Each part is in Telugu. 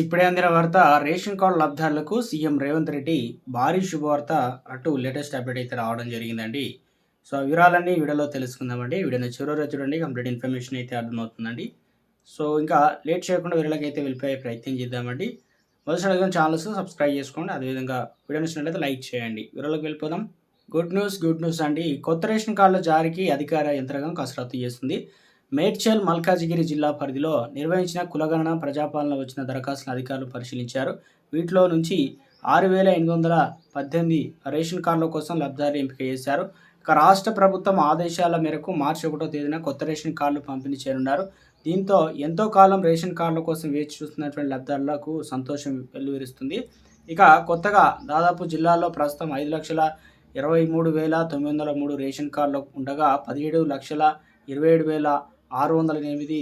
ఇప్పుడే అందిన వార్త రేషన్ కార్డు లబ్ధిదారులకు సీఎం రేవంత్ రెడ్డి భారీ శుభవార్త అటు లేటెస్ట్ అప్డేట్ అయితే రావడం జరిగిందండి. సో ఆ వివరాలన్నీ వీడియోలో తెలుసుకుందామండి. వీడియోని చివరి చూడండి, కంప్లీట్ ఇన్ఫర్మేషన్ అయితే అర్థమవుతుందండి. సో ఇంకా లేట్ చేయకుండా వీడియోలకైతే వెళ్ళిపోయే ప్రయత్నం చేద్దామండి. మొదటిసారిగా ఛానల్స్ సబ్స్క్రైబ్ చేసుకోండి, అదేవిధంగా వీడియో నచ్చినట్లయితే లైక్ చేయండి. వీడియోలోకి వెళ్ళిపోదాం. గుడ్ న్యూస్ అండి. కొత్త రేషన్ కార్డుల జారీకి అధికార యంత్రాంగం కసరత్తు చేస్తుంది. మేడ్చల్ మల్కాజిగిరి జిల్లా పరిధిలో నిర్వహించిన కులగణన ప్రజాపాలన వచ్చిన దరఖాస్తులను అధికారులు పరిశీలించారు. వీటిలో నుంచి 6,818 రేషన్ కార్డుల కోసం లబ్ధిదారులు ఎంపిక చేశారు. ఇక రాష్ట్ర ప్రభుత్వం ఆదేశాల మేరకు మార్చి 1వ తేదీన కొత్త రేషన్ కార్డులు పంపిణీ చేయనున్నారు. దీంతో ఎంతో కాలం రేషన్ కార్డుల కోసం వేచి చూస్తున్నటువంటి లబ్ధిదారులకు సంతోషం వెల్లువరిస్తుంది. ఇక కొత్తగా దాదాపు జిల్లాలో ప్రస్తుతం 5,23,903 రేషన్ కార్డులు ఉండగా 17,27,608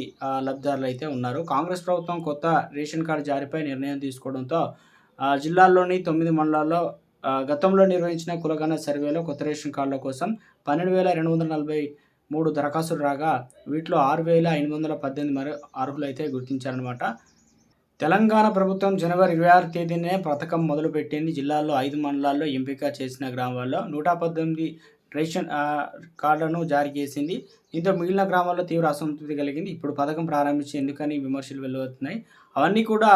లబ్ధిదారులు అయితే ఉన్నారు. కాంగ్రెస్ ప్రభుత్వం కొత్త రేషన్ కార్డు జారీపై నిర్ణయం తీసుకోవడంతో జిల్లాల్లోని 9 మండలాల్లో గతంలో నిర్వహించిన కులగణన సర్వేలో కొత్త రేషన్ కార్డుల కోసం 12,243 దరఖాస్తులు రాగా వీటిలో 6,818 అర్హులు అయితే గుర్తించారనమాట. తెలంగాణ ప్రభుత్వం జనవరి 26 తేదీనే పథకం మొదలుపెట్టింది. జిల్లాలో 5 మండలాల్లో ఎంపిక చేసిన గ్రామాల్లో 118 రేషన్ కార్డులను జారీ చేసింది. దీంతో మిగిలిన గ్రామాల్లో తీవ్ర అసంతృప్తి కలిగింది. ఇప్పుడు పథకం ప్రారంభించి ఎందుకని విమర్శలు వెలువడుతున్నాయి. అవన్నీ కూడా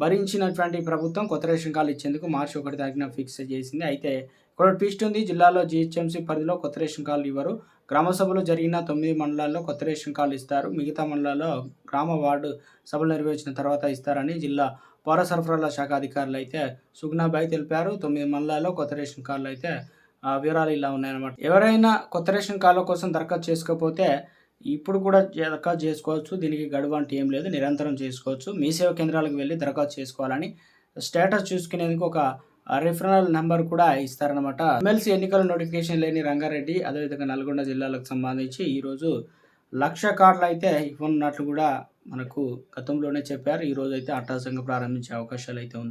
భరించినటువంటి ప్రభుత్వం కొత్త రేషన్ కార్డులు ఇచ్చేందుకు మార్చి 1 తారీఖున ఫిక్స్ చేసింది. అయితే ఇక్కడ ట్విస్ట్ ఉంది. జిల్లాలో జీహెచ్ఎంసీ పరిధిలో కొత్త రేషన్ కార్డులు ఇవ్వరు. గ్రామ సభలు జరిగిన 9 మండలాల్లో కొత్త రేషన్ కార్డులు ఇస్తారు. మిగతా మండలాల్లో గ్రామ వార్డు సభలు నిర్వహించిన తర్వాత ఇస్తారని జిల్లా పౌర సరఫరాల శాఖ అధికారులు అయితే సుగ్నాబాయి తెలిపారు. 9 మండలాల్లో కొత్త రేషన్ కార్డులు అయితే వివరాలు ఇలా ఉన్నాయన్నమాట. ఎవరైనా కొత్త రేషన్ కార్డుల కోసం దరఖాస్తు చేసుకోకపోతే ఇప్పుడు కూడా దరఖాస్తు చేసుకోవచ్చు. దీనికి గడువు అంటే ఏం లేదు, నిరంతరం చేసుకోవచ్చు. మీ సేవా కేంద్రాలకు వెళ్ళి దరఖాస్తు చేసుకోవాలని స్టేటస్ చూసుకునేందుకు ఒక రిఫరల్ నెంబర్ కూడా ఇస్తారనమాట. ఎమ్మెల్సీ ఎన్నికల నోటిఫికేషన్ లేని రంగారెడ్డి, అదేవిధంగా నల్గొండ జిల్లాలకు సంబంధించి ఈరోజు 1,00,000 కార్డులు అయితే ఇవ్వనున్నట్లు కూడా మనకు గతంలోనే చెప్పారు. ఈరోజు అయితే అట్టహాసంగా ప్రారంభించే అవకాశాలు అయితే ఉంది.